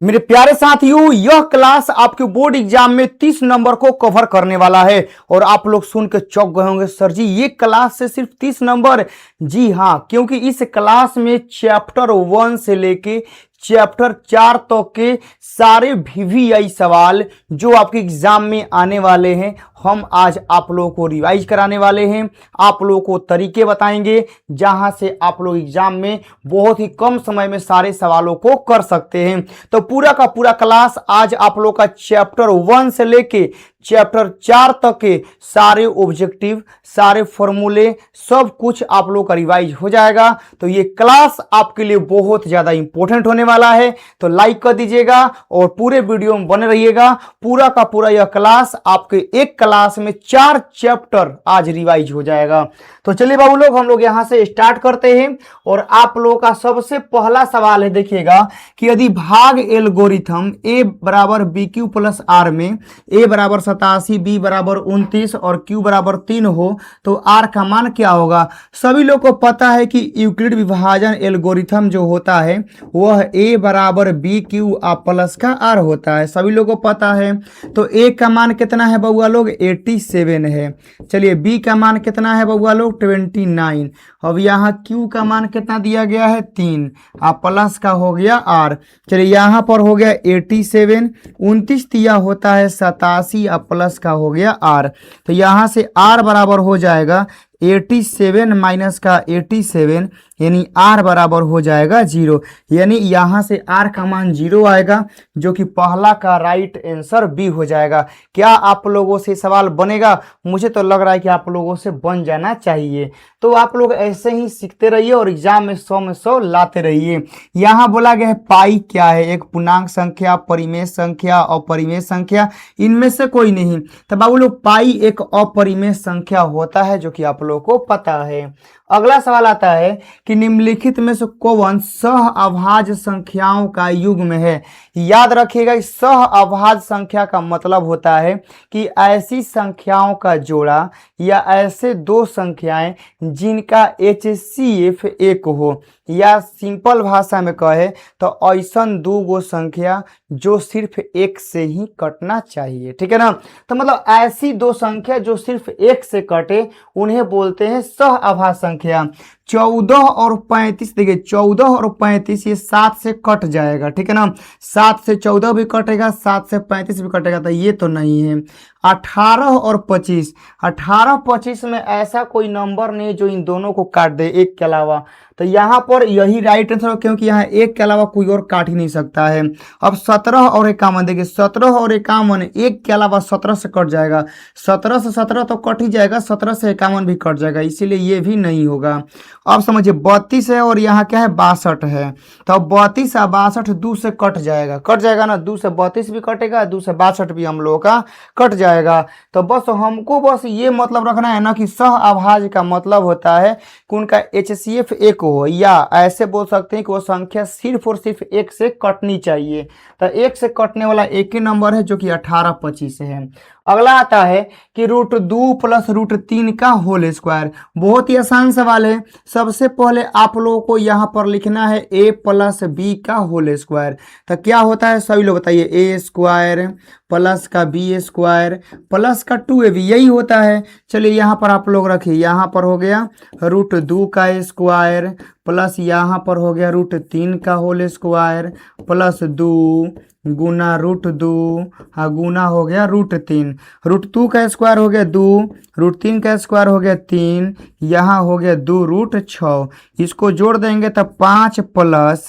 मेरे प्यारे साथियों, यह क्लास आपके बोर्ड एग्जाम में 30 नंबर को कवर करने वाला है। और आप लोग सुन के चौंक गए होंगे, सर जी ये क्लास से सिर्फ 30 नंबर। जी हाँ, क्योंकि इस क्लास में चैप्टर 1 से लेके चैप्टर 4 तक के सारे वीवीआई सवाल जो आपके एग्जाम में आने वाले हैं, हम आज आप लोगों को रिवाइज कराने वाले हैं। आप लोगों को तरीके बताएंगे जहां से आप लोग एग्जाम में बहुत ही कम समय में सारे सवालों को कर सकते हैं। तो पूरा का पूरा क्लास आज आप लोग का चैप्टर 1 से लेके चैप्टर 4 तक के सारे ऑब्जेक्टिव, सारे फॉर्मूले, सब कुछ आप लोग का रिवाइज हो जाएगा। तो ये क्लास आपके लिए बहुत ज्यादा इंपॉर्टेंट होने वाला है। तो लाइक कर दीजिएगा और पूरे वीडियो में बने रहिएगा। पूरा का पूरा यह क्लास आपके एक क्लास में 4 चैप्टर आज रिवाइज हो जाएगा। तो चलिए बाबू लोग, हम लोग यहां से स्टार्ट करते हैं। और आप लोगों का सबसे पहला सवाल है, देखिएगा कि यदि भाग एल्गोरिथम ए बराबर बी क्यू प्लस आर में ए बराबर 87, बी बराबर 29 और क्यू बराबर 3 हो तो आर का मान क्या होगा। सभी लोग को पता है कि यूक्लिड विभाजन एल्गोरिथम जो होता है वह ए बराबर बी क्यू प्लस का आर होता है, सभी लोग को पता है। तो ए का मान कितना है बउआ लोग, 87 है। चलिए बी का मान कितना है बउआ लोग, 29। अब यहाँ क्यू का मान कितना दिया गया है, 3, प्लस का हो गया आर। चलिए यहाँ पर हो गया 87, 29 दिया होता है 87, प्लस का हो गया आर। तो यहाँ से आर बराबर हो जाएगा 87 माइनस का 87, यानी आर बराबर हो जाएगा 0। यानी यहाँ से आर का मान 0 आएगा, जो कि पहला का राइट आंसर बी हो जाएगा। क्या आप लोगों से सवाल बनेगा? मुझे तो लग रहा है कि आप लोगों से बन जाना चाहिए। तो आप लोग ऐसे ही सीखते रहिए और एग्जाम में 100 में 100 लाते रहिए। यहाँ बोला गया है पाई क्या है, एक पूर्णांक संख्या, परिमेय संख्या, अपरिमेय संख्या, इनमें से कोई नहीं। तो बाबू लोग पाई एक अपरिमेय संख्या होता है, जो कि आप लोगों को पता है। अगला सवाल आता है कि निम्नलिखित में से कौन सह अभाज्य संख्याओं का युग्म है। याद रखिएगा, इस सह अभाज्य संख्या का मतलब होता है कि ऐसी संख्याओं का जोड़ा या ऐसे दो संख्याएं जिनका HCF 1 हो, या सिंपल भाषा में कहे तो ऐसन दो गो संख्या जो सिर्फ 1 से ही कटना चाहिए, ठीक है ना। तो मतलब ऐसी दो संख्या जो सिर्फ 1 से कटे उन्हें बोलते हैं सह अभाज्य संख्या। 14 और 35, देखिए 14 और 35 ये 7 से कट जाएगा, ठीक है ना। 7 से 14 भी कटेगा, 7 से 35 भी कटेगा, तो ये तो नहीं है। 18 और 25, 18 25 में ऐसा कोई नंबर नहीं जो इन दोनों को काट दे एक के अलावा। तो यहाँ पर यही राइट आंसर हो, क्योंकि यहाँ एक के अलावा कोई और काट ही नहीं सकता है। अब 17 और 51, देखिए 17 और 51 एक के अलावा 17 से कट जाएगा, 17 से 17 तो कट ही जाएगा, 17 से 51 भी कट जाएगा, इसीलिए ये भी नहीं होगा। अब समझिए 32 है और यहाँ क्या है, 62 है। तो 32 और 62 2 से कट जाएगा, कट जाएगा ना, 2 से 32 भी कटेगा, 2 से 62 भी हम लोगों का कट जाएगा। तो बस हमको बस ये मतलब रखना है ना कि सह अभाज्य का मतलब होता है कि उनका HCF 1 हो, या ऐसे बोल सकते हैं कि वो संख्या सिर्फ और सिर्फ 1 से कटनी चाहिए। तो 1 से कटने वाला एक ही नंबर है, जो कि 18 25 है। अगला आता है कि √2 प्लस √3 का होल स्क्वायर। बहुत ही आसान सवाल है। सबसे पहले आप लोगों को यहाँ पर लिखना है a प्लस बी का होल स्क्वायर। तो क्या होता है सभी लोग बताइए, a स्क्वायर प्लस का b स्क्वायर प्लस का 2ab, यही होता है। चलिए यहाँ पर आप लोग रखिए, यहाँ पर हो गया √2 का स्क्वायर प्लस यहाँ पर हो गया √3 का होल स्क्वायर प्लस 2 गुना √2, हाँ गुना हो गया √3। √2 का स्क्वायर हो गया 2, √3 का स्क्वायर हो गया 3, यहाँ हो गया 2√6। इसको जोड़ देंगे तब 5 प्लस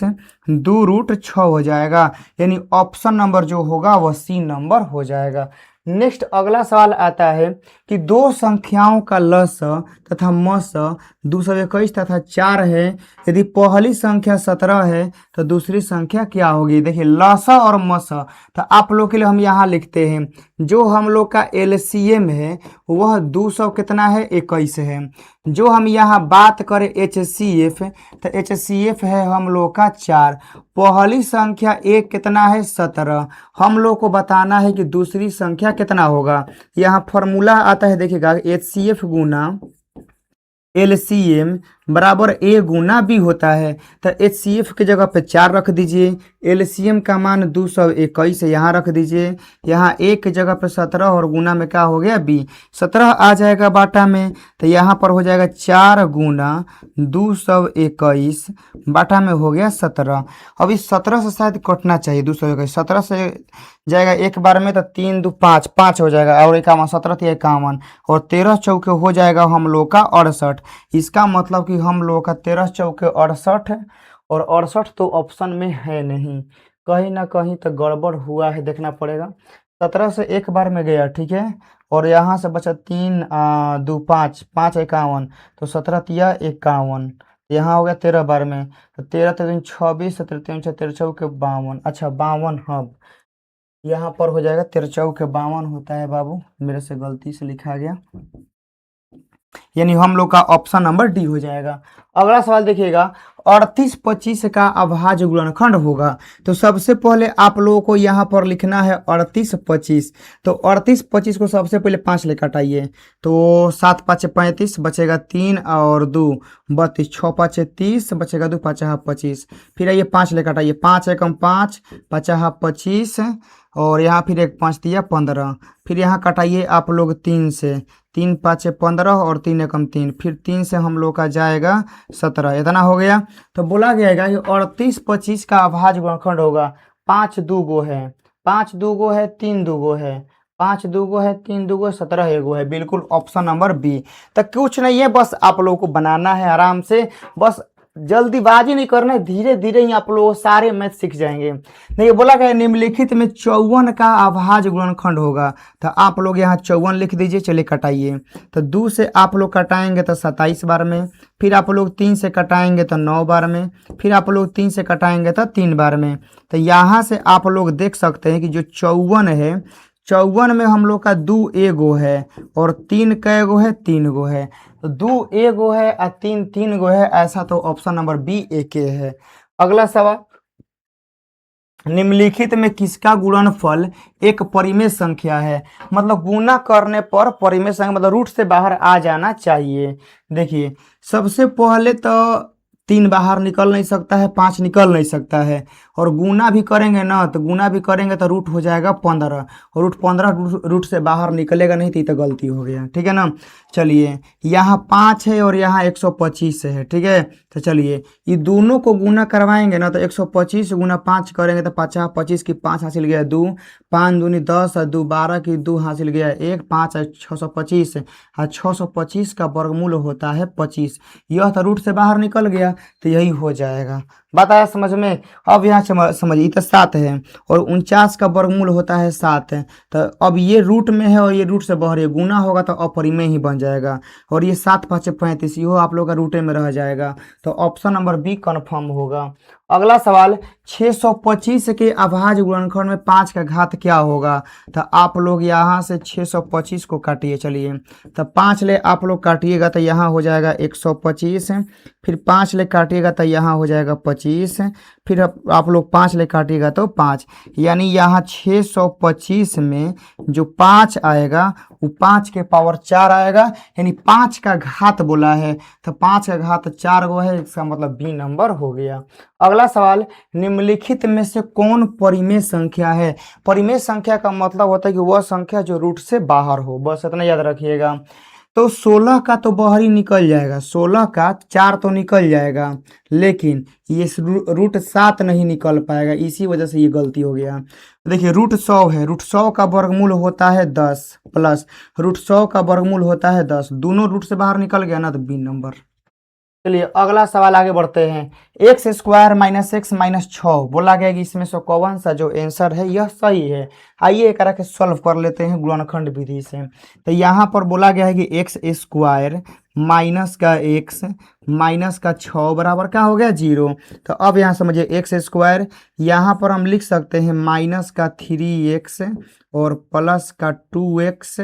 2√6 हो जाएगा, यानी ऑप्शन नंबर जो होगा वह C नंबर हो जाएगा। नेक्स्ट अगला सवाल आता है कि दो संख्याओं का लस तथा मस 221 तथा 4 है। यदि पहली संख्या 17 है तो दूसरी संख्या क्या होगी। देखिए लस और मस, तो आप लोग के लिए हम यहाँ लिखते हैं, जो हम लोग का LCM है वह 200 कितना है, 21 है। जो हम यहाँ बात करें HCF, तो HCF है हम लोग का 4। पहली संख्या एक कितना है, 17। हम लोग को बताना है कि दूसरी संख्या कितना होगा। यहाँ फॉर्मूला आता है, देखिएगा HCF गुना LCM बराबर ए गुना बी होता है। तो HCF की जगह पे 4 रख दीजिए। एलसीएम का मान 221 यहाँ रख दीजिए। यहाँ ए की जगह पे 17 और गुना में क्या हो गया बी, 17 आ जाएगा बाटा में। तो यहाँ पर हो जाएगा 4 गुना 221 बाटा में हो गया 17। अब इस 17 से शायद कटना चाहिए 221, 17 से जाएगा एक बार में तो 3 2 5 5 हो जाएगा और 51, 17 3 51 और 13 चौके हो जाएगा हम लोग का 68। इसका मतलब कि हम लोग का 13 चौके 68 है और 68 तो ऑप्शन में है नहीं, कहीं ना कहीं तो गड़बड़ हुआ है, देखना पड़ेगा। 17 से एक बार में गया, ठीक है, और यहाँ से बचा 3 2 5 5 51, तो 17 तिया 51, यहाँ हो गया 13 बार में, तो 13 3 26, 13 13 चौके 52, अच्छा 52। हाँ यहाँ पर हो जाएगा 13 चौके 52 होता है बाबू, मेरे से गलती से लिखा गया, यानी हम लोग का ऑप्शन नंबर डी हो जाएगा। अगला सवाल देखिएगा, 38 25 का अभाज्य गुणनखंड होगा। तो सबसे पहले आप लोगों को यहाँ पर लिखना है 38 25। तो 38 25 को सबसे पहले 5 ले काटाइए, तो 7 5 35 बचेगा 3 और 2 32, 6 5 30 बचेगा 2 5 25। फिर आइए 5 ले काटाइए, 5 एकम 5 5 25 और यहाँ फिर एक 5 दिया 15। फिर यहाँ कटाइए आप लोग 3 से, 3 5 15 और 3 एकम 3, फिर 3 से हम लोग का जाएगा 17, इतना हो गया। तो बोला गया है कि 38 25 का अभाज्य गुणनखंड होगा। 5 2 गो है, 5 2 गो है, 3 2 गो है, 5 2 गो है, 3 2 गो, 17 एगो है, बिल्कुल ऑप्शन नंबर बी। तो कुछ नहीं है, बस आप लोगों को बनाना है आराम से, बस जल्दीबाजी नहीं करना है, धीरे धीरे ही आप लोग सारे मैथ सीख जाएंगे। देखिए बोला गया निम्नलिखित में 54 का अभाज्य गुणनखंड होगा। तो आप लोग यहाँ 54 लिख दीजिए, चलिए कटाइए। तो 2 से आप लोग कटाएंगे तो 27 बार में, फिर आप लोग 3 से कटाएंगे तो 9 बार में, फिर आप लोग 3 से कटाएंगे तो 3 बार में। तो यहाँ से आप लोग देख सकते हैं कि जो 54 है, 54 में हम लोग का 2 एगो है और 3 कै गो है, 3 गो है। तो 2 एगो है और 3 3 गो है, ऐसा तो ऑप्शन नंबर बी एक है। अगला सवाल, निम्नलिखित में किसका गुणनफल एक परिमेय संख्या है। मतलब गुना करने पर परिमेय संख्या मतलब रूट से बाहर आ जाना चाहिए। देखिए सबसे पहले तो 3 बाहर निकल नहीं सकता है, 5 निकल नहीं सकता है, और गुना भी करेंगे ना, तो गुना भी करेंगे तो रूट हो जाएगा 15, और रूट 15 रूट से बाहर निकलेगा नहीं, तो गलती हो गया, ठीक है ना। चलिए यहाँ 5 है और यहाँ 125 है, ठीक है। तो चलिए ये दोनों को गुना करवाएंगे ना, तो 125 गुना 5 करेंगे तो 50 25 की 5 हासिल गया 2, 5 दूनी 10 और 2 12 की 2 हासिल गया 1, 5 625 और 625 का वर्गमूल होता है 25। यह तो रूट से बाहर निकल गया, तो यही हो जाएगा। बात आया समझ में। अब यहाँ समझिए तो 7 है और 49 का वर्गमूल होता है 7 है। तो अब ये रूट में है और ये रूट से बाहर है, गुना होगा तो अपरिमेय ही बन जाएगा, और ये 7 5 35 यो आप लोग का रूटे में रह जाएगा। तो ऑप्शन नंबर बी कन्फर्म होगा। अगला सवाल, 625 के अभाज्य गुणनखंड में 5 का घात क्या होगा। तो आप लोग यहाँ से 625 को काटिए, चलिए तो 5 ले आप लोग काटिएगा तो यहाँ हो जाएगा 125, फिर 5 ले काटिएगा तो यहाँ हो जाएगा 25, फिर आप लोग 5 ले काटिएगा तो 5, यानी यहाँ 625 में जो 5 आएगा वो 5 के पावर 4 आएगा, यानी 5 का घात बोला है, तो 5 का घात 4 गो है, इसका मतलब बी नंबर हो गया। अगला सवाल, निम्नलिखित में से कौन परिमेय संख्या है। परिमेय संख्या का मतलब होता है कि वह संख्या जो रूट से बाहर हो, बस इतना याद रखिएगा। तो 16 का तो बाहर ही निकल जाएगा, 16 का 4 तो निकल जाएगा, लेकिन ये रूट 7 नहीं निकल पाएगा, इसी वजह से ये गलती हो गया। देखिए रूट 100 है, रूट 100 का वर्गमूल होता है 10 प्लस रूट 100 का वर्गमूल होता है 10, दोनों रूट से बाहर निकल गया ना, तो बी नंबर। चलिए अगला सवाल आगे बढ़ते हैं। X square minus x minus 6 बोला गया कि इसमें से कौन सा जो आंसर है यह सही है। आइए एक के सॉल्व कर लेते हैं गुणनखंड विधि से। तो यहाँ पर बोला गया है कि एक्स स्क्वायर माइनस का एक्स माइनस का 6 बराबर क्या हो गया 0। तो अब यहाँ समझिए एक्स स्क्वायर, यहाँ पर हम लिख सकते हैं माइनस का 3x और प्लस का 2x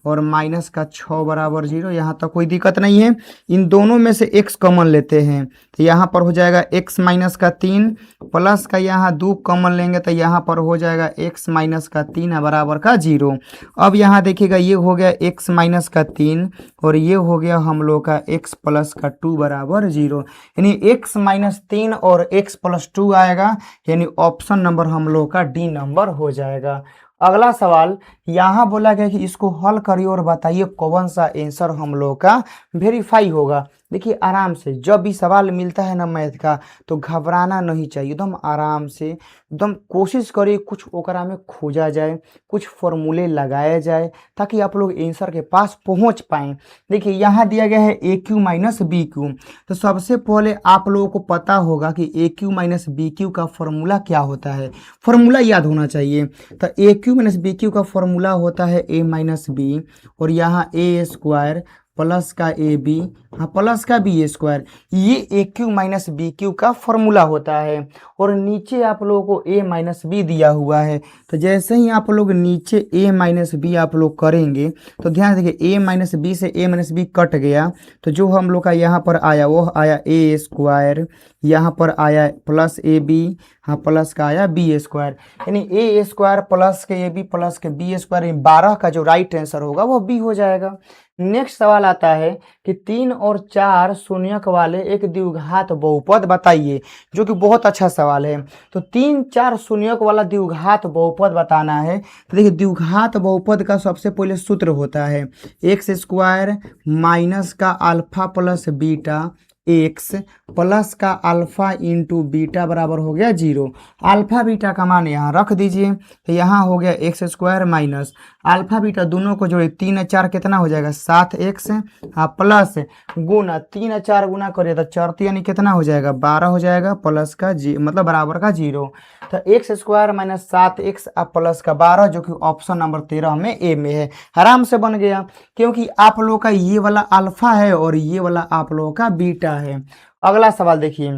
और माइनस का 6 बराबर 0। यहाँ तक कोई दिक्कत नहीं है। इन दोनों में से x कॉमन लेते हैं, तो यहाँ पर हो जाएगा जाएगा x माइनस का 3 प्लस का यहाँ 2 कॉमन लेंगे तो यहाँ पर हो जाएगा x माइनस का 3 बराबर का 0। अब यहाँ देखिएगा ये हो गया x माइनस का 3 और ये हो गया हम लोग का x प्लस का 2 बराबर 0, यानी x माइनस 3 और x प्लस 2 आएगा, यानी ऑप्शन नंबर हम लोग का डी नंबर हो जाएगा। अगला सवाल यहाँ बोला गया कि इसको हल करिए और बताइए कौन सा आंसर हम लोग का वेरीफाई होगा। देखिए आराम से जब भी सवाल मिलता है ना मैथ का तो घबराना नहीं चाहिए, एकदम आराम से एकदम कोशिश करिए कुछ ओकरा में खोजा जाए, कुछ फॉर्मूले लगाया जाए ताकि आप लोग आंसर के पास पहुंच पाएँ। देखिए यहाँ दिया गया है ए क्यू माइनस बी क्यू, तो सबसे पहले आप लोगों को पता होगा कि ए क्यू माइनस बी क्यू का फॉर्मूला क्या होता है, फॉर्मूला याद होना चाहिए। तो A Q minus B Q का फॉर्मूला होता है ए माइनस बी और यहाँ ए स्क्वायर प्लस का ए बी, हाँ प्लस का बी स्क्वायर, ये ए क्यू माइनस बी क्यू का फॉर्मूला होता है। और नीचे आप लोगों को ए माइनस बी दिया हुआ है, तो जैसे ही आप लोग नीचे ए माइनस बी आप लोग करेंगे तो ध्यान देखिए ए माइनस बी से ए माइनस बी कट गया, तो जो हम लोग का यहाँ पर आया वो आया ए स्क्वायर, यहाँ पर आया प्लस ए बी, हाँ प्लस का आया बी स्क्वायर, यानी ए स्क्वायर प्लस के ए बी प्लस के बी स्क्वायर, 12 का जो राइट आंसर होगा वो बी हो जाएगा। नेक्स्ट सवाल आता है कि 3 और 4 शून्यक वाले एक द्विघात बहुपद बताइए, जो कि बहुत अच्छा सवाल है। तो 3 4 शून्यक वाला द्विघात बहुपद बताना है। तो देखिए द्विघात बहुपद का सबसे पहले सूत्र होता है एक्स स्क्वायर माइनस का alpha plus beta x plus का अल्फा इंटू बीटा बराबर हो गया 0। अल्फा बीटा का मान यहाँ रख दीजिए, तो यहाँ हो गया x square minus alpha beta दोनों को जोड़े 3 4 कितना हो जाएगा 7 एक्स, हाँ प्लस गुना 3 4 गुना करिए तो 4 यानी कितना हो जाएगा 12 हो जाएगा, प्लस का मतलब बराबर का 0। तो x square minus 7 x plus का 12, जो कि ऑप्शन नंबर 13 में ए में है। आराम से बन गया, क्योंकि आप लोग का ये वाला अल्फा है और ये वाला आप लोगों का बीटा है। अगला सवाल देखिए,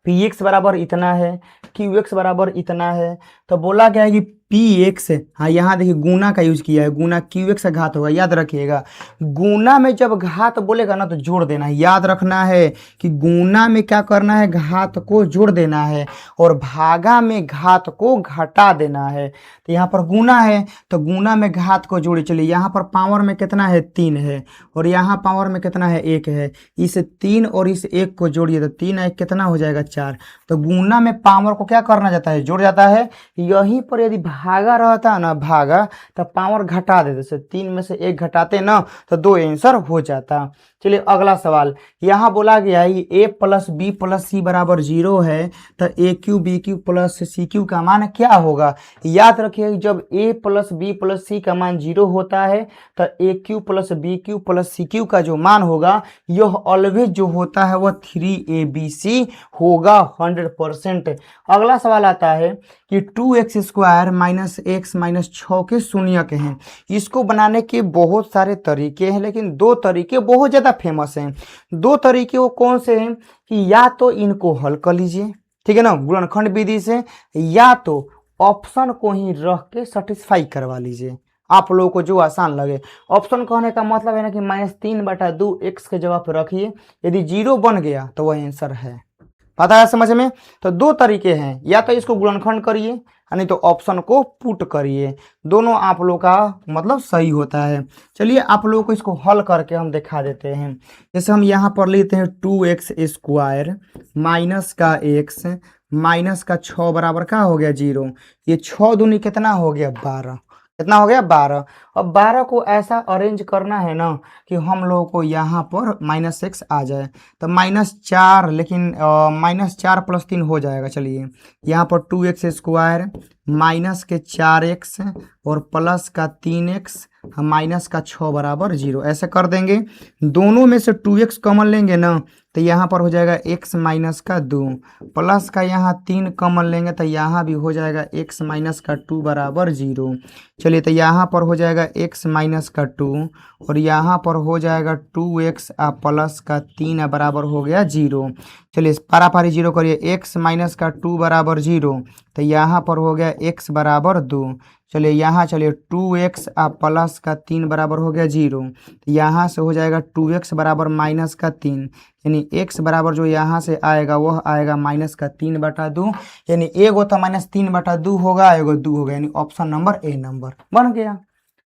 पी एक्स बराबर इतना है, क्यू एक्स बराबर इतना है, तो बोला गया है कि पी एक्स, हाँ यहाँ देखिए गुना का यूज किया है, गुना क्यू एक्स का घात होगा, याद रखिएगा। गुना में जब घात बोलेगा ना तो जोड़ देना है, याद रखना है कि गुना में क्या करना है घात को जोड़ देना है और भागा में घात को घटा देना है। तो यहाँ पर गुना है तो गुना में घात को जोड़े चलिए, यहाँ पर पावर में कितना है 3 है और यहाँ पावर में कितना है 1 है, इस 3 और इस 1 को जोड़िए तो 3 1 कितना हो जाएगा 4। तो गुना में पावर को क्या करना जाता है जोड़ जाता है। यहीं पर यदि भागा रहता ना भागा तो पावर घटा देते, जैसे 3 में से 1 घटाते ना तो 2 आंसर हो जाता। चलिए अगला सवाल, यहाँ बोला गया है A plus B plus C बराबर 0 है, तो A cube B cube plus C cube का मान क्या होगा। याद रखिए जब A plus B plus C का मान 0 होता है तो A cube plus B cube plus C cube का जो मान होगा यह ऑलवेज जो होता है वह 3abc होगा 100%। अगला सवाल आता है कि 2x square minus x minus 6 के शून्यक हैं। इसको बनाने के बहुत सारे तरीके हैं, लेकिन 2 तरीके बहुत ज़्यादा फेमस हैं। 2 तरीके वो कौन से हैं कि या तो इनको हल कर लीजिए, ठीक है ना, गुणनखंड विधि से, या तो ऑप्शन को ही रख के सेटिस्फाई करवा लीजिए, आप लोगों को जो आसान लगे। ऑप्शन कहने का मतलब है ना कि -3/2 एक्स के जगह पर रखिए, यदि 0 बन गया तो वह आंसर है। पता है समझ में। तो 2 तरीके हैं, या तो इसको गुणनखंड करिए नहीं तो ऑप्शन को पुट करिए, दोनों आप लोग का मतलब सही होता है। चलिए आप लोगों को इसको हल करके हम दिखा देते हैं। जैसे हम यहाँ पर लेते हैं 2x स्क्वायर माइनस का x माइनस का 6 बराबर का हो गया 0। ये 6 दूनी कितना हो गया 12, कितना हो गया 12। अब 12 को ऐसा अरेंज करना है ना कि हम लोगों को यहाँ पर -x आ जाए, तो -4, लेकिन -4 + 3 हो जाएगा। चलिए यहाँ पर 2x स्क्वायर माइनस के 4x और प्लस का 3x माइनस का 6 बराबर 0, ऐसे कर देंगे। दोनों में से 2x कॉमन लेंगे ना तो यहाँ पर हो जाएगा x माइनस का 2, प्लस का यहाँ 3 कॉमन लेंगे तो यहाँ भी हो जाएगा x माइनस का 2 बराबर 0। चलिए तो यहाँ पर हो जाएगा x माइनस का 2 और यहाँ पर हो जाएगा 2x प्लस का 3 बराबर हो गया 0। चलिए पारापारी जीरो करिए, एक्स माइनस का 2 बराबर 0, तो यहाँ पर हो गया x बराबर 2। चलिए यहाँ चलिए 2x आप प्लस का 3 बराबर हो गया 0, तो यहाँ से हो जाएगा 2x बराबर माइनस का 3, यानी x बराबर जो यहाँ से आएगा वह आएगा माइनस का 3/2, यानी एगो तो -3/2 होगा, एगो 2 होगा, यानी ऑप्शन नंबर ए नंबर बन गया।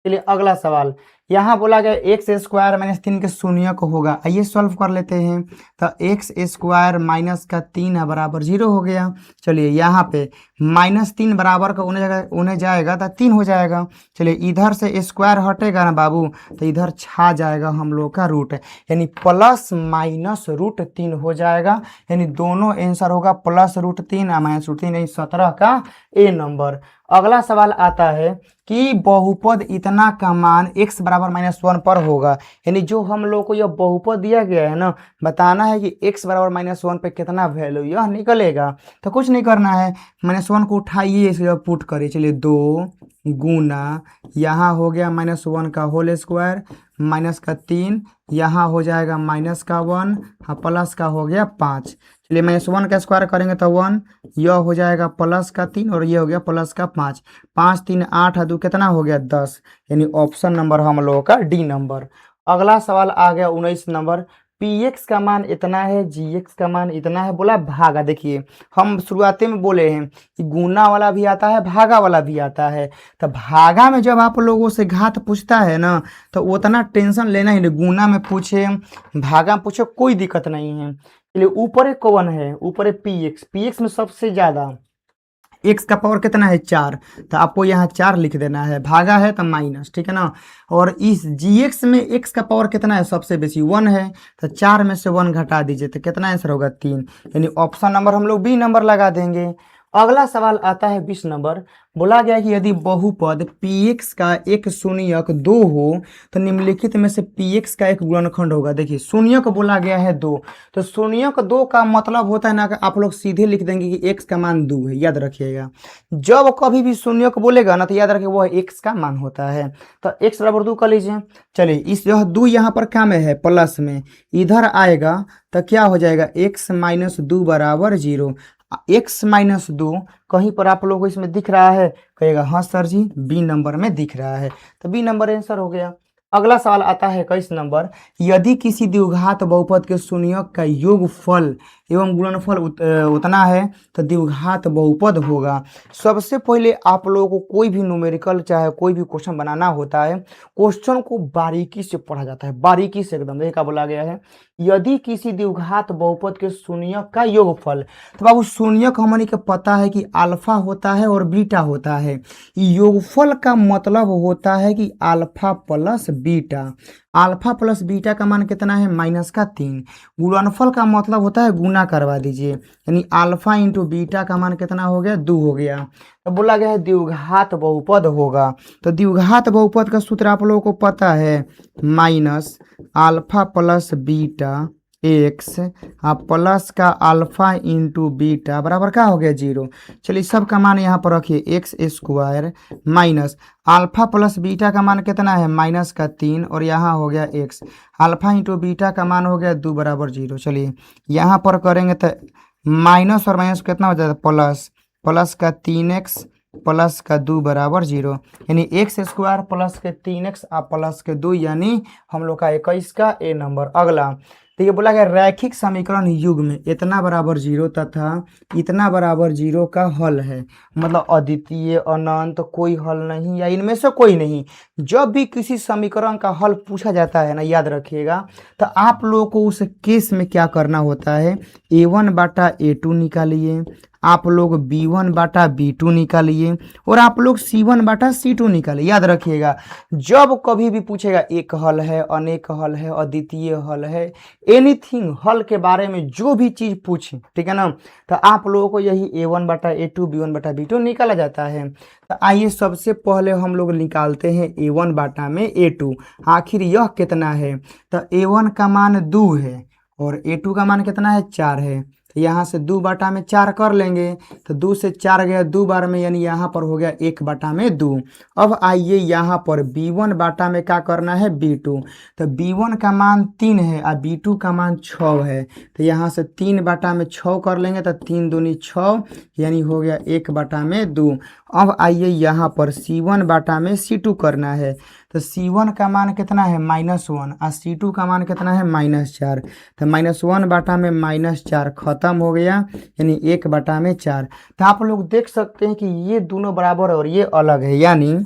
चलिए अगला सवाल, यहाँ बोला गया एक्स स्क्वायर माइनस 3 के शून्य को होगा, आइए सॉल्व कर लेते हैं। तो एक्स स्क्वायर माइनस का 3 बराबर 0 हो गया। चलिए यहाँ पे -3 बराबर का उन्हें जाएगा तो 3 हो जाएगा। चलिए इधर से स्क्वायर हटेगा ना बाबू, तो इधर छा जाएगा हम लोग का रूट, यानी प्लस माइनस √3 हो जाएगा, यानी दोनों आंसर होगा +√3 और -√3, यानी 17 का ए नंबर। अगला सवाल आता है कि बहुपद इतना का मान x बराबर -1 पर होगा, यानी जो हम लोग को यह बहुपद दिया गया है ना, बताना है कि x बराबर -1 पे कितना वैल्यू यह निकलेगा। तो कुछ नहीं करना है, -1 को उठाइए, इसे पुट करिए। चलिए 2 गुना यहाँ हो गया -1 का होल स्क्वायर माइनस का 3, यहाँ हो जाएगा माइनस का 1 हाँ प्लस का हो गया 5। चलिए -1 का स्क्वायर करेंगे तो 1, यह हो जाएगा प्लस का 3 और ये हो गया प्लस का 5, 5 3 8 2 कितना हो गया 10, यानी ऑप्शन नंबर हम लोगों का डी नंबर। अगला सवाल आ गया 19 नंबर, px का मान इतना है, gx का मान इतना है, बोला भागा। देखिए हम शुरुआती में बोले हैं कि गुना वाला भी आता है, भागा वाला भी आता है। तो भागा में जब आप लोगों से घात पूछता है ना, तो उतना टेंशन लेना ही नहीं, गुना में पूछे भागा में पूछे कोई दिक्कत नहीं है। चलिए ऊपर एक कौन है, ऊपर है px में सबसे ज्यादा x का पावर कितना है 4, तो आपको यहाँ 4 लिख देना है, भागा है तो माइनस, ठीक है ना। और इस gx में x का पावर कितना है सबसे बेसी 1 है, तो 4 में से 1 घटा दीजिए तो कितना आंसर होगा 3, यानी ऑप्शन नंबर हम लोग बी नंबर लगा देंगे। अगला सवाल आता है 20 नंबर, बोला गया कि यदि बहुपद px का एक शून्यक 2 हो तो निम्नलिखित में से px का एक गुणनखंड होगा। देखिए शून्यक बोला गया है 2, तो शून्यक 2 का मतलब होता है ना कि आप लोग सीधे लिख देंगे कि x का मान 2 है, याद रखिएगा। जब कभी भी शून्यक बोलेगा ना तो याद रखिए वह x का मान होता है, तो x बराबर 2 कर लीजिए। चलिए इस यह 2 यहाँ पर क्या में है प्लस में, इधर आएगा तो क्या हो जाएगा x - 2 बराबर 0। x - 2 कहीं पर आप लोगों को इसमें दिख रहा है, कहेगा हाँ सर जी बी नंबर में दिख रहा है, तो बी नंबर आंसर हो गया। अगला सवाल आता है 21 नंबर, यदि किसी द्विघात बहुपद के शून्यक का योगफल एवं गुणनफल उतना है तो द्विघात बहुपद होगा। सबसे पहले आप लोगों को कोई भी न्यूमेरिकल चाहे कोई भी क्वेश्चन बनाना होता है, क्वेश्चन को बारीकी से पढ़ा जाता है, बारीकी से एकदम। देखा बोला गया है यदि किसी द्विघात बहुपद के शून्यक का योगफल, तो बाबू शून्यक हमने के पता है कि अल्फा होता है और बीटा होता है, योगफल का मतलब होता है कि alpha plus beta, alpha plus beta का मान कितना है -3। गुणनफल का मतलब होता है गुना करवा दीजिए, यानी अल्फा इंटू बीटा का मान कितना हो गया 2 हो गया। तो बोला गया है द्विघात बहुपद होगा, तो द्विघात बहुपद का सूत्र आप लोगों को पता है -alpha plus beta x plus का अल्फा इंटू बीटा बराबर क्या हो गया 0। चलिए सब का मान यहाँ पर रखिए, x square minus alpha plus beta का मान कितना है -3 और यहाँ हो गया x, अल्फा इंटू बीटा का मान हो गया 2 बराबर 0। चलिए यहाँ पर करेंगे तो माइनस और माइनस कितना हो जाता है प्लस का 3x प्लस का 2 बराबर 0, यानी x स्क्वायर प्लस के 3x प्लस के 2, यानी हम लोग का 21 का ए नंबर। अगला देखिए बोला गया रैखिक समीकरण युग में इतना बराबर 0 तथा इतना बराबर 0 का हल है, मतलब अद्वितीय अनंत कोई हल नहीं या इनमें से कोई नहीं। जब भी किसी समीकरण का हल पूछा जाता है ना, याद रखिएगा, तो आप लोगों को उस केस में क्या करना होता है, a1/a2 निकालिए, आप लोग b1/b2 निकालिए और आप लोग c1/c2 निकालिए। याद रखिएगा जब कभी भी पूछेगा एक हल है, अनेक हल है, अद्वितीय हल है, एनीथिंग हल के बारे में जो भी चीज पूछे, ठीक है ना, तो आप लोगों को यही a1/a2 b1/b2 निकाला जाता है। तो आइए सबसे पहले हम लोग निकालते हैं a1/a2, आखिर यह कितना है, तो a1 का मान 2 है और a2 का मान कितना है 4 है, तो यहाँ से 2/4 कर लेंगे, तो 2 से 4 गया 2 बार में, यानी यहाँ पर हो गया 1/2। अब आइए यहाँ पर b1 बाटा में क्या करना है, b2। तो b1 का मान 3 है और b2 का मान 6 है, तो यहाँ से 3/6 कर लेंगे, तो 3 दूनी 6, यानी हो गया 1/2। अब आइए यहाँ पर c1 बाटा में c2 करना है, तो c1 का मान कितना है -1 और c2 का मान कितना है -4। तो -1 बाटा में -4 खत्म हो गया, यानी 1/4। तो आप लोग देख सकते हैं कि ये दोनों बराबर है और ये अलग है, यानी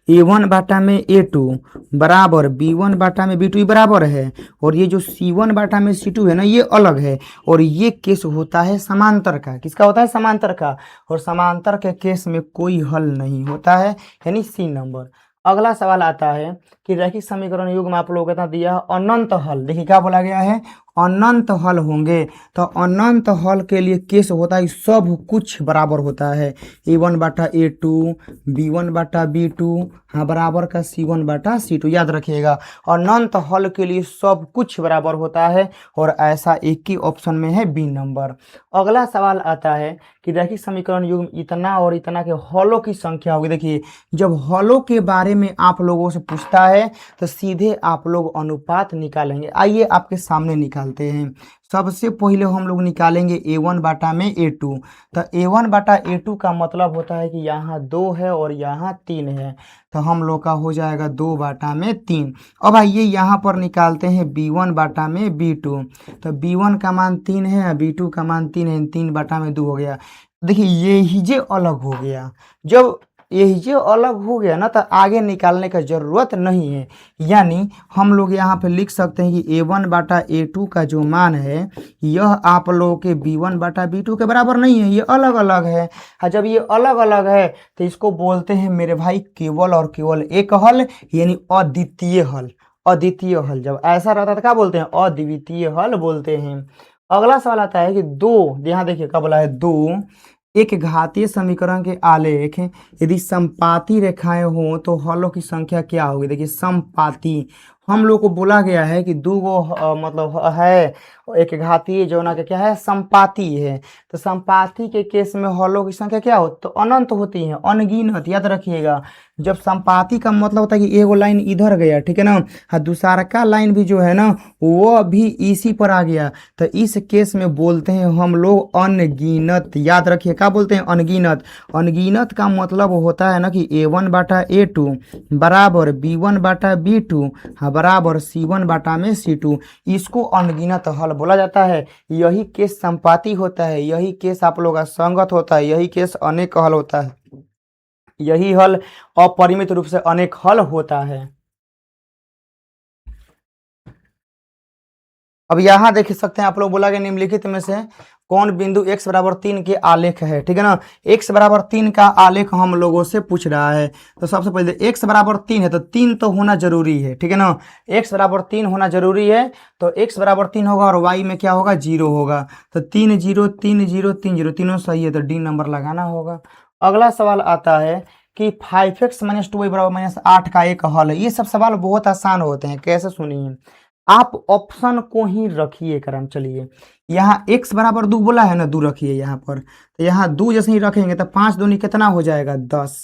a1 बाटा में a2 बराबर b1 बाटा में b2 बराबर है, और ये जो c1 बाटा में c2 है ना, ये अलग है। और ये केस होता है समांतर का। किसका होता है, समांतर का। और समांतर के केस में कोई हल नहीं होता है, यानी सी नंबर। अगला सवाल आता है कि रैखिक समीकरण युग में आप लोगों को कितना दिया है, अनंत हल। देखिए क्या बोला गया है, अनंत हल होंगे। तो अनंत हल के लिए केस होता है सब कुछ बराबर होता है, a1 बाटा a2 b1 बाटा b2 हाँ बराबर का c1 बाटा c2। याद रखिएगा, अनंत हल के लिए सब कुछ बराबर होता है, और ऐसा एक ही ऑप्शन में है बी नंबर। अगला सवाल आता है कि रैखिक समीकरण युग में इतना और इतना के हलों की संख्या होगी। देखिए जब हलों के बारे में आप लोगों से पूछता है तो सीधे आप लोग अनुपात निकालेंगे। आइए आपके सामने निकालते हैं। सबसे पहले हम लोग निकालेंगे a1 बाटा में a2। तो a1 बाटा a2 का मतलब होता है कि यहाँ 2 है और यहाँ 3 है, तो हम लोग का हो जाएगा 2 बाटा में 3। अब आइए यहाँ पर निकालते हैं b1 बाटा में b2। तो b1 का मान 3 है, b2 का मान 3 है, 3 बाटा में 2 हो गया। देखिए यही जे अलग हो गया। जब यही जो अलग हो गया ना, तो आगे निकालने का जरूरत नहीं है। यानी हम लोग यहाँ पे लिख सकते हैं कि a1 बाटा a2 का जो मान है, यह आप लोगों के b1 बाटा b2 के बराबर नहीं है, ये अलग अलग है। और जब ये अलग अलग है तो इसको बोलते हैं मेरे भाई केवल और केवल एक हल, यानी अद्वितीय हल। अद्वितीय हल जब ऐसा रहता है तो क्या बोलते हैं, अद्वितीय हल बोलते हैं। अगला सवाल आता है कि दो, यहाँ देखिए क्या बोला है, दो एक घातीय समीकरण के आलेख यदि समपाती रेखाएं हो तो हलों की संख्या क्या होगी। देखिए समपाती हम लोग को बोला गया है कि दो गो मतलब है एक घातीय जो ना क्या है, समपाती है। तो समपाती के केस में हलों की संख्या क्या हो, तो अनंत होती है, अनगिनत। याद रखिएगा, जब समपाती का मतलब होता है कि एगो लाइन इधर गया, ठीक है ना, हाँ दूसरा का लाइन भी जो है ना वो भी इसी पर आ गया, तो इस केस में बोलते हैं हम लोग अनगिनत। याद रखिए क्या बोलते हैं, अनगिनत। अनगिनत का मतलब होता है ना कि a1 बाटा a2 बराबर b1 बाटा b2 हाँ बराबर c1 बाटा में c2। इसको अनगिनत हल बोला जाता है। यही केस संपाती होता है, यही केस आप लोग का संगत होता है, यही केस अनेक हल होता है, यही हल अपरिमित रूप से अनेक हल होता है। अब यहाँ देख सकते हैं आप लोग, बोला गया निम्नलिखित में से कौन बिंदु x बराबर 3 के आलेख है। ठीक है ना, x बराबर 3 का आलेख हम लोगों से पूछ रहा है। तो सबसे पहले x बराबर 3 है तो 3 तो होना जरूरी है। ठीक है ना, x बराबर 3 होना जरूरी है, तो x बराबर 3 होगा और y में क्या होगा, 0 होगा। तो 3 0 3 0 3 0 तीनों सही है, तो डी नंबर लगाना होगा। अगला सवाल आता है कि 5x - 2y बराबर -8 का एक हल है। ये सब सवाल बहुत आसान होते हैं, कैसे सुनिए। आप ऑप्शन को ही रखिए करम। चलिए यहाँ x बराबर 2 बोला है ना, 2 रखिए यहाँ पर। तो यहाँ 2 जैसे ही रखेंगे तो 5 दूनी कितना हो जाएगा, 10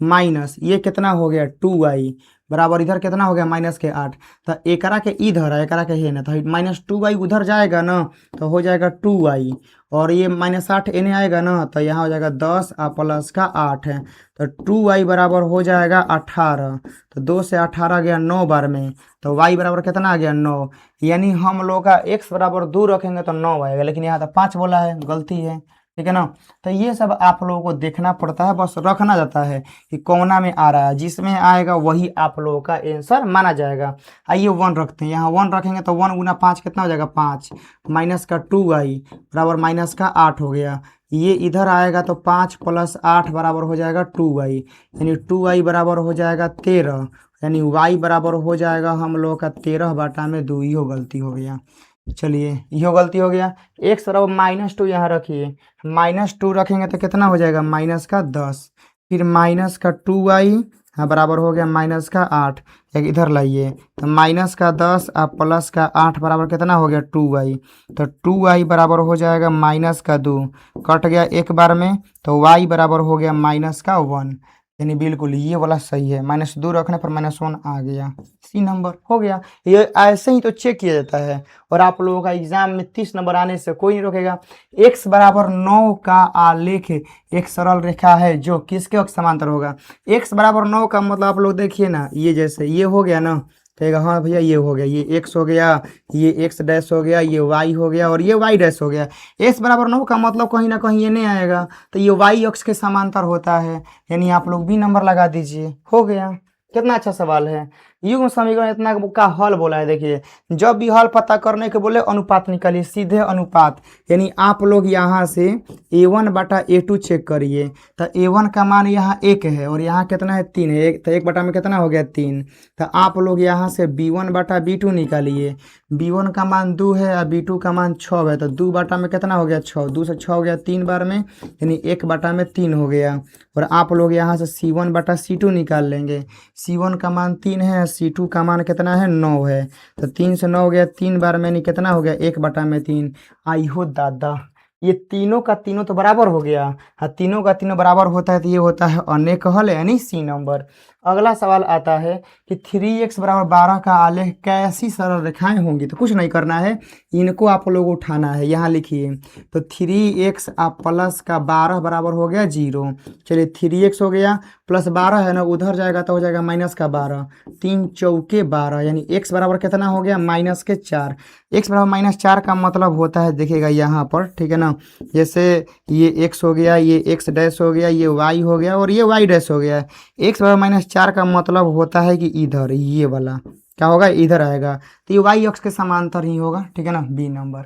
माइनस ये कितना हो गया 2y बराबर इधर कितना हो गया -8। तो एकरा के इधर है, एकरा के है ना, तो -2y उधर जाएगा ना तो हो जाएगा 2y, और ये -8 एने आएगा ना तो यहाँ हो जाएगा 10 प्लस का 8 है, तो 2y बराबर हो जाएगा 18। तो 2 से 18 गया 9 बार में, तो y बराबर कितना आ गया 9। यानी हम लोग का x बराबर 2 रखेंगे तो 9 आएगा, लेकिन यहाँ तो 5 बोला है, गलती है। ठीक है ना, तो ये सब आप लोगों को देखना पड़ता है, बस रखना जाता है कि कौना में आ रहा है, जिसमें आएगा वही आप लोगों का आंसर माना जाएगा। आइए 1 रखते हैं, यहाँ 1 रखेंगे तो 1 गुना 5 कितना हो जाएगा, 5 माइनस का 2y बराबर माइनस का 8 हो गया। ये इधर आएगा तो 5 प्लस 8 बराबर हो जाएगा 2y, यानी 2y बराबर हो जाएगा 13, यानी y बराबर हो जाएगा हम लोग का 13 बाटा में 2। यो गलती हो गया, चलिए यो गलती हो गया। x बराबर -2 यहाँ रखिए, -2 रखेंगे तो कितना हो जाएगा, माइनस का 10, फिर माइनस का 2y हाँ बराबर हो गया माइनस का 8। एक इधर लाइए तो माइनस का 10 और प्लस का 8 बराबर कितना हो गया 2y। तो 2y बराबर हो जाएगा माइनस का 2, कट गया एक बार में, तो y बराबर हो गया माइनस का 1। यानी बिल्कुल ये वाला सही है, -2 रखने पर -1 आ गया, सी नंबर हो गया। ये ऐसे ही तो चेक किया जाता है। और आप लोगों का एग्जाम में 30 नंबर आने से कोई नहीं रोकेगा। x बराबर 9 का आलेख एक सरल रेखा है जो किसके समांतर होगा। x बराबर 9 का मतलब आप लोग देखिए ना, ये जैसे ये हो गया ना, कहेगा हाँ भैया ये हो गया, ये x हो गया, ये x डैश हो गया, ये y हो गया और ये y डैश हो गया। s बराबर 9 का मतलब कहीं ना कहीं ये नहीं आएगा, तो ये y अक्ष के समांतर होता है, यानी आप लोग भी नंबर लगा दीजिए, हो गया। कितना अच्छा सवाल है। युग्म समीकरण इतना का हल बोला है, देखिए जब भी हल पता करने के बोले अनुपात निकालिए, सीधे अनुपात। यानी आप लोग यहाँ से a1/a2 चेक करिए, तो a1 का मान यहाँ 1 है और यहाँ कितना है 3 है, तो 1 में कितना हो गया 3। तो आप लोग यहाँ से b1/b2 निकालिए, b1 का मान 2 है और b2 का मान 6 है, तो 2 में कितना हो गया 6, 2 से 6 हो गया 3 बार में, यानी 1/3 हो गया। और आप लोग यहाँ से c1/c2 निकाल लेंगे, c1 का मान 3 है, c2 का मान कितना है 9 है, तो 3 से 9 हो गया 3 बार में, यानी कितना हो गया 1/3। आई हो दादा, ये तीनों का तीनों तो बराबर हो गया। हाँ तीनों का तीनों बराबर होता है तो ये होता है अनेक हल, यानी सी नंबर। अगला सवाल आता है कि 3x बराबर 12 का आलेख कैसी सरल रेखाएं होंगी। तो कुछ नहीं करना है, इनको आप लोग उठाना है। यहाँ लिखिए तो 3x प्लस का 12 बराबर हो गया 0। चलिए 3x हो गया प्लस 12 है ना, उधर जाएगा तो हो जाएगा माइनस का 12, 3 चौके 12, यानी x बराबर कितना हो गया -4। x बराबर -4 का मतलब होता है, देखिएगा यहाँ पर, ठीक है ना, जैसे ये x हो गया, ये x डैश हो गया, ये y हो गया और ये y डैश हो गया। x बराबर -4 का मतलब होता है कि इधर ये वाला क्या होगा, इधर आएगा, तो ये y अक्ष के समांतर ही होगा, ठीक है ना, बी नंबर।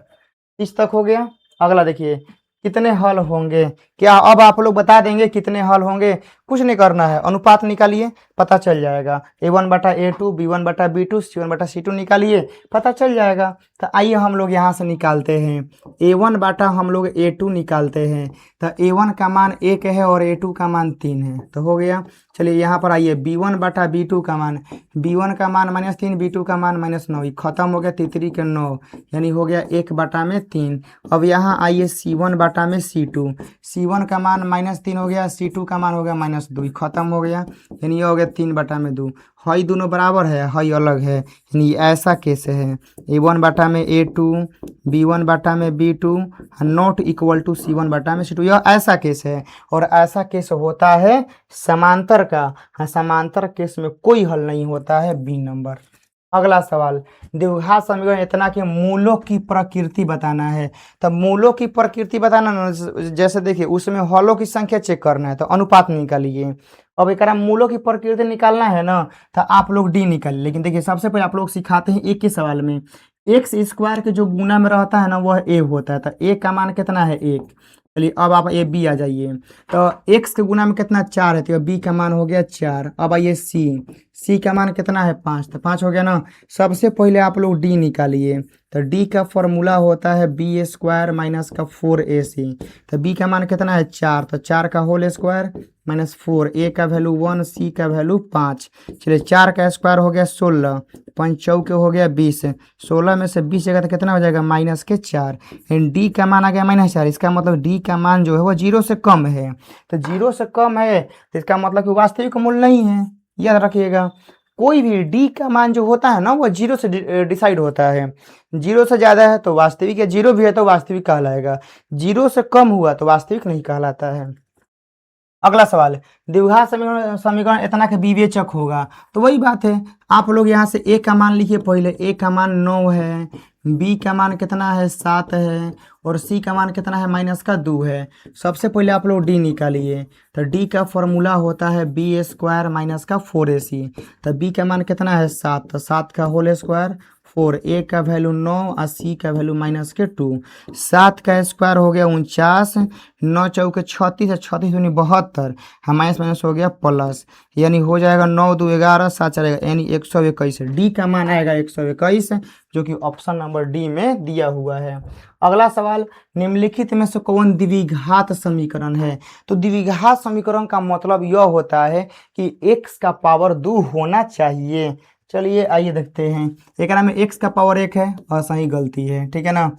इस तक हो गया। अगला देखिए कितने हल होंगे, क्या अब आप लोग बता देंगे कितने हल होंगे। कुछ नहीं करना है, अनुपात निकालिए पता चल जाएगा, a1/a2, b1/b2, c1/c2 निकालिए पता चल जाएगा। तो आइए हम लोग यहाँ से निकालते हैं, a1 हम लोग a2 निकालते हैं, तो a1 का मान 1 है और a2 का मान 3 है, तो हो गया। चलिए यहाँ पर आइए b1/b2 का मान, b1 का मान -3, b2 का मान -9, खत्म हो गया, तितरी के 9, यानी हो गया 1/3। अब यहाँ आइए c1/c2, c1 का मान -3 हो गया, c2 का मान हो गया -2, खत्म हो गया, यानी ये हो गया 3/2। हई दोनों बराबर है, हई अलग है, यानी ऐसा केस है, a1/a2, b1/b2 not equal to c1/c2, यह ऐसा केस है। और ऐसा केस होता है समांतर का, हाँ समांतर केस में कोई हल नहीं होता है, बी नंबर। अगला सवाल, द्विघात समीकरण इतना कि मूलों की प्रकृति बताना है। तो मूलों की प्रकृति बताना ना, जैसे देखिए उसमें हलों की संख्या चेक करना है, तो अनुपात निकालिए। अब एक मूलों की प्रकृति निकालना है ना, तो आप लोग डी निकालिए। लेकिन देखिए सबसे पहले आप लोग सिखाते हैं एक के सवाल में, एक्स स्क्वायर के जो गुना में रहता है ना वह ए होता है, तो ए का मान कितना है 1। चलिए अब आप ए बी आ जाइए, तो x के गुना में कितना 4 है, तो बी का मान हो गया 4। अब आइए सी का मान कितना है 5, तो 5 हो गया ना। सबसे पहले आप लोग डी निकालिए, तो डी का फॉर्मूला होता है b² - का 4ac, तो बी का मान कितना है 4, तो 4 का होल स्क्वायर -4, ए का वैल्यू 1, सी का वैल्यू 5। चलिए 4 का स्क्वायर हो गया 16, 5 चौके हो गया 20, 16 में से 20 जाएगा तो कितना हो जाएगा -4। डी का मान आ गया -4, इसका मतलब डी का मान जो है वो 0 से कम है। तो 0 से कम है तो इसका मतलब कि वास्तविक मूल्य नहीं है, याद रखिएगा। कोई भी डी का मान जो होता है ना वो 0 से डिसाइड होता है, 0 से ज़्यादा है तो वास्तविक, या 0 भी है तो वास्तविक कहलाएगा, 0 से कम हुआ तो वास्तविक नहीं कहलाता है। अगला सवाल, द्विघात समीकरण इतना के विवेचक होगा। तो वही बात है, आप लोग यहाँ से ए का मान लिखिए, पहले ए का मान 9 है, बी का मान कितना है 7 है और सी का मान कितना है -2 है। सबसे पहले आप लोग डी निकालिए, तो डी का फॉर्मूला होता है b² - का 4ac, तो बी का मान कितना है 7, तो 7 का होल स्क्वायर 4, ए का वैल्यू 9 और सी का वैल्यू -2। 7 का स्क्वायर हो गया 49, 9 चौके 36 है, 36 दूनी 72, माइनस माइनस हो गया प्लस, यानी हो जाएगा 9 2 11, 7 चलेगा यानी 121। डी का मान आएगा 121, जो कि ऑप्शन नंबर डी में दिया हुआ है। अगला सवाल, निम्नलिखित में से कौन द्विघात समीकरण है? तो द्विघात समीकरण का मतलब यह होता है कि x का पावर 2 होना चाहिए। चलिए आइए देखते हैं। एक में x का पावर 1 है और सही गलती है, ठीक है ना।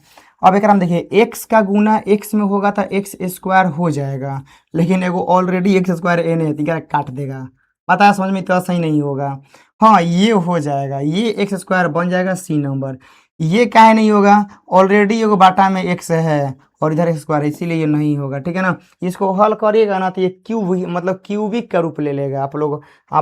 अब एक देखिए x का गुना x में होगा तो x स्क्वायर हो जाएगा, लेकिन एगो ऑलरेडी x स्क्वायर n है, ठीक है, काट देगा। पता है, समझ में तो सही नहीं होगा। हाँ, ये हो जाएगा, ये एक्स स्क्वायर बन जाएगा सी नंबर। ये काहे नहीं होगा? ऑलरेडी एगो बाटा में एक्स है और इधर एक्स स्क्वायर है, इसीलिए ये नहीं होगा, ठीक है ना। इसको हल करिएगा ना तो ये क्यूब मतलब क्यूबिक का रूप ले लेगा। आप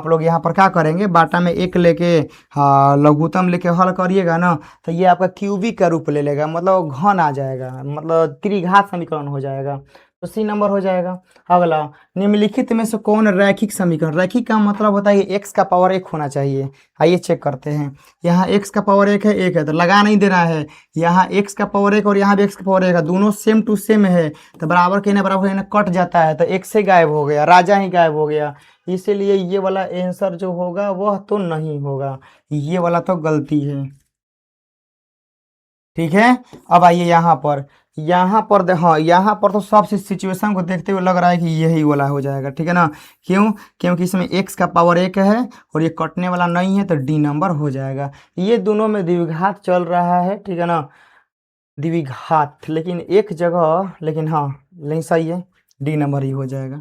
लोग यहाँ पर क्या करेंगे, बाटा में एक लेके हाँ लघुत्तम लेके हल करिएगा ना तो ये आपका क्यूबिक का रूप ले लेगा, मतलब घन आ जाएगा, मतलब त्रिघात समीकरण हो जाएगा, तो सी नंबर हो जाएगा। अगला, निम्नलिखित में से कौन रैखिक समीकरण? रैखिक का मतलब होता है x का पावर 1 होना चाहिए। आइए चेक करते हैं। यहाँ x का पावर 1 है, 1 है तो लगा नहीं देना है। यहाँ x का पावर 1 और यहाँ भी x का पावर 1 है, दोनों सेम टू सेम है, तो बराबर के ना बराबर के कट जाता है, तो एक से गायब हो गया, राजा ही गायब हो गया। इसीलिए ये वाला आंसर जो होगा वह तो नहीं होगा, ये वाला तो गलती है, ठीक है। अब आइए यहाँ पर, हाँ यहाँ पर तो सबसे सिचुएशन को देखते हुए लग रहा है कि यही वाला हो जाएगा, ठीक है ना। क्यों? क्योंकि इसमें x का पावर 1 है और ये कटने वाला नहीं है, तो डी नंबर हो जाएगा। ये दोनों में द्विघात चल रहा है, ठीक है ना, द्विघात, लेकिन एक जगह, लेकिन हाँ नहीं सही है, डी नंबर ही हो जाएगा।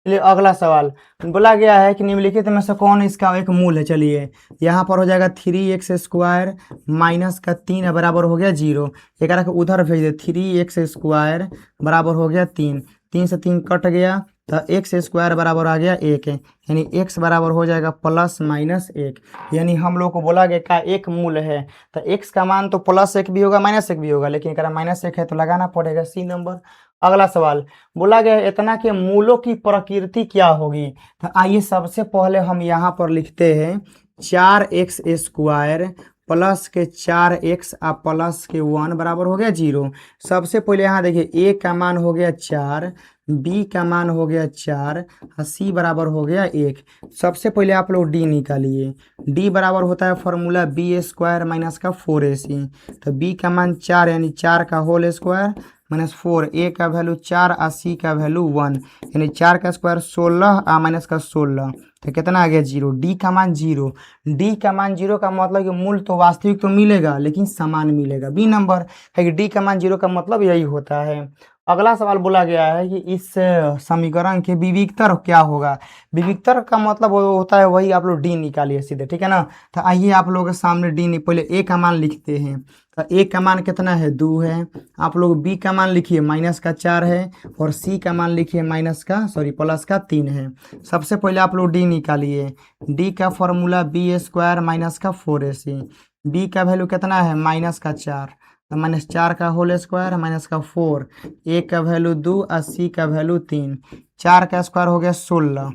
चलिए अगला सवाल, बोला गया है कि निम्नलिखित में से कौन इसका एक मूल है। चलिए यहाँ पर हो जाएगा 3x स्क्वायर माइनस का 3 बराबर हो गया 0। एक उधर भेज दे, 3x स्क्वायर बराबर हो गया 3, 3 से 3 कट गया तो x स्क्वायर बराबर आ गया 1 है, यानी x बराबर हो जाएगा +-1। यानी हम लोग को बोला गया का एक मूल है, तो x का मान तो +1 भी होगा -1 भी होगा, लेकिन -1 है तो लगाना पड़ेगा सी नंबर। अगला सवाल, बोला गया है इतना के मूलों की प्रकृति क्या होगी। तो आइए सबसे पहले हम यहाँ पर लिखते हैं 4x स्क्वायर प्लस के 4x और प्लस के 1 बराबर हो गया 0। सबसे पहले यहाँ देखिए a का मान हो गया 4, b का मान हो गया 4 और c बराबर हो गया 1। सबसे पहले आप लोग d निकालिए। d बराबर होता है फॉर्मूला b स्क्वायर माइनस का 4ac, तो b का मान 4 यानी 4 का होल स्क्वायर -4, a का वैल्यू 4 और c का वैल्यू 1, यानी 4 का स्क्वायर 16 और माइनस का 16, तो कितना आ गया 0। d का मान 0, d का मान 0 का मतलब कि मूल तो वास्तविक तो मिलेगा लेकिन समान मिलेगा, बी नंबर है कि d का मान 0 का मतलब यही होता है। अगला सवाल बोला गया है कि इस समीकरण के विविक्तर क्या होगा। विविक्तर का मतलब होता है वही, आप लोग डी निकालिए सीधे, ठीक है ना। तो आइए आप लोगों के सामने डी पहले ए का मान लिखते हैं, तो ए का मान कितना है 2 है। आप लोग बी का मान लिखिए -4 है और सी का मान लिखिए +3 है। सबसे पहले आप लोग डी निकालिए। डी का फॉर्मूला बी स्क्वायर माइनस का 4ac, बी का वैल्यू कितना है -4, तो -4 का होल स्क्वायर माइनस का 4, ए का वैल्यू 2 और सी का वैल्यू 3, 4 का स्क्वायर हो गया 16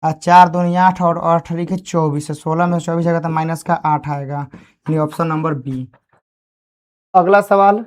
और 4 दूनी 8 और 8 लिखे 24, 16 में 24 आएगा तो -8 आएगा, यानी ऑप्शन नंबर बी। अगला सवाल,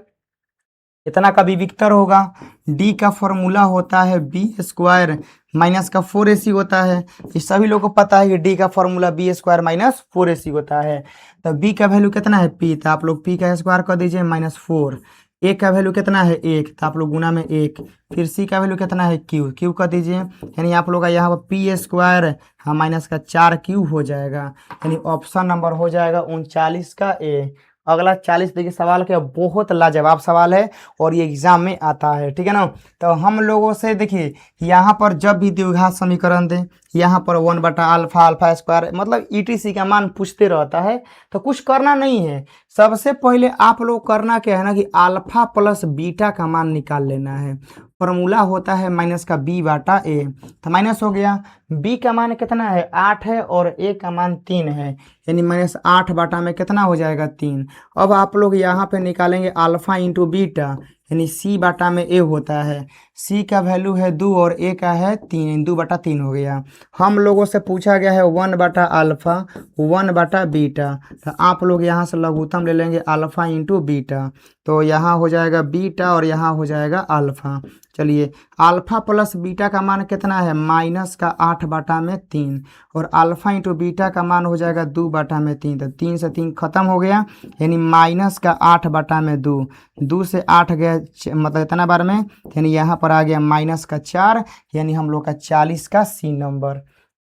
इतना का विविक्तर होगा। डी का फॉर्मूला होता है बी स्क्वायर माइनस का 4ac होता है, ये सभी लोगों को पता है कि डी का फॉर्मूला बी स्क्वायर -4ac होता है। तो बी का वैल्यू कितना है p, तो आप लोग p का स्क्वायर कर दीजिए -4, ए का वैल्यू कितना है 1, तो आप लोग गुना में 1, फिर सी का वैल्यू कितना है क्यू कर दीजिए, यानी आप लोग का यहाँ पर p स्क्वायर हाँ -4q हो जाएगा, यानी ऑप्शन नंबर हो जाएगा 39 का ए। अगला 40 देखिए सवाल के बहुत लाजवाब सवाल है और ये एग्जाम में आता है, ठीक है ना। तो हम लोगों से देखिए यहाँ पर जब भी द्विघात समीकरण दें, यहाँ पर 1/α स्क्वायर मतलब ETC का मान पूछते रहता है, तो कुछ करना नहीं है। सबसे पहले आप लोग करना क्या है ना कि अल्फा प्लस बीटा का मान निकाल लेना है। फॉर्मूला होता है -b/a, तो माइनस हो गया। b का मान कितना है 8 है और a का मान 3 है, यानी -8 बटा में कितना हो जाएगा 3। अब आप लोग यहाँ पे निकालेंगे अल्फा इंटू बीटा, यानी सी बाटा में ए होता है। सी का वैल्यू है 2 और ए का है 3, 2/3 हो गया। हम लोगों से पूछा गया है 1/α 1/बीटा, तो आप लोग यहाँ से लघुत्तम ले लेंगे अल्फा इंटू बीटा, तो यहाँ हो जाएगा बीटा और यहाँ हो जाएगा अल्फा। चलिए, अल्फा प्लस बीटा का मान कितना है, -8/3, और अल्फा इंटू बीटा का मान हो जाएगा 2/3, तो 3 से 3 खत्म हो गया, यानी -8/2, 2 से 8 गया मतलब इतना बार में, यानी यहाँ पर आ गया -4, यानी हम लोग का 40 का सी नंबर।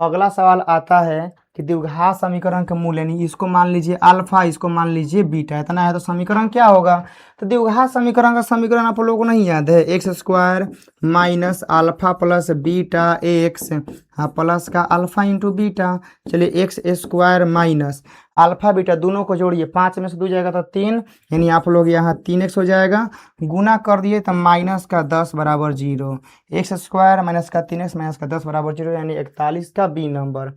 अगला सवाल आता है कि द्विघात समीकरण का मूल, यानी इसको मान लीजिए अल्फा, इसको मान लीजिए बीटा, इतना है, तो समीकरण क्या होगा। तो द्विघात समीकरण का समीकरण आप लोगों को नहीं याद है, x² minus alpha plus beta x, हाँ, प्लस का अल्फा इंटू बीटा। चलिए, x² माइनस अल्फा बीटा दोनों को जोड़िए, 5 में से 2 जाएगा तो 3, यानी आप लोग यहाँ 3x हो जाएगा, गुना कर दिए तो -10 बराबर 0, x² माइनस का 3x माइनस का 10 बराबर 0, यानी 41 का बी नंबर।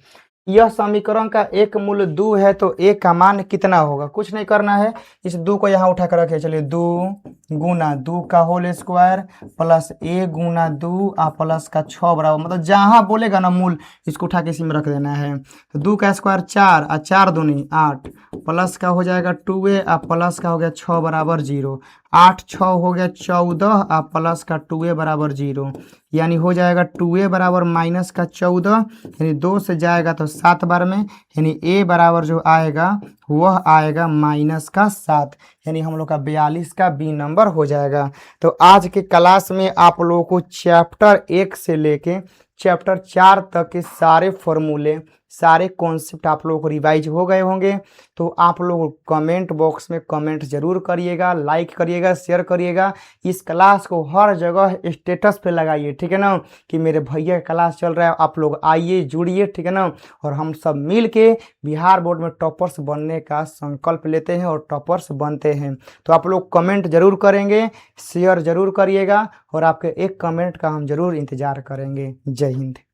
यह समीकरण का एक मूल 2 है, तो ए का मान कितना होगा, कुछ नहीं करना है, इस 2 को यहाँ उठा कर रखे। चलिए, 2 गुना 2 का होल स्क्वायर प्लस ए गुना 2 प्लस का 6 बराबर, मतलब जहाँ बोलेगा ना मूल, इसको उठा के इसी में रख देना है। तो 2 का स्क्वायर 4 और 4 दूनी 8, प्लस का हो जाएगा 2a प्लस का हो गया 6 बराबर 0, 8 6 हो गया 14 प्लस का 2a बराबर 0, यानी हो जाएगा 2a बराबर माइनस का 14, यानी 2 से जाएगा तो 7 बार में, यानी a बराबर जो आएगा वह आएगा -7, यानी हम लोग का 42 का बी नंबर हो जाएगा। तो आज के क्लास में आप लोगों को चैप्टर 1 से लेके चैप्टर 4 तक के सारे फॉर्मूले, सारे कॉन्सेप्ट आप लोगों को रिवाइज हो गए होंगे। तो आप लोग कमेंट बॉक्स में कमेंट जरूर करिएगा, लाइक करिएगा, शेयर करिएगा, इस क्लास को हर जगह स्टेटस पे लगाइए, ठीक है ना, कि मेरे भैया का क्लास चल रहा है, आप लोग आइए, जुड़िए, ठीक है ना, और हम सब मिल के बिहार बोर्ड में टॉपर्स बनने का संकल्प लेते हैं और टॉपर्स बनते हैं। तो आप लोग कमेंट जरूर करेंगे, शेयर जरूर करिएगा, और आपके एक कमेंट का हम जरूर इंतजार करेंगे। जय हिंद।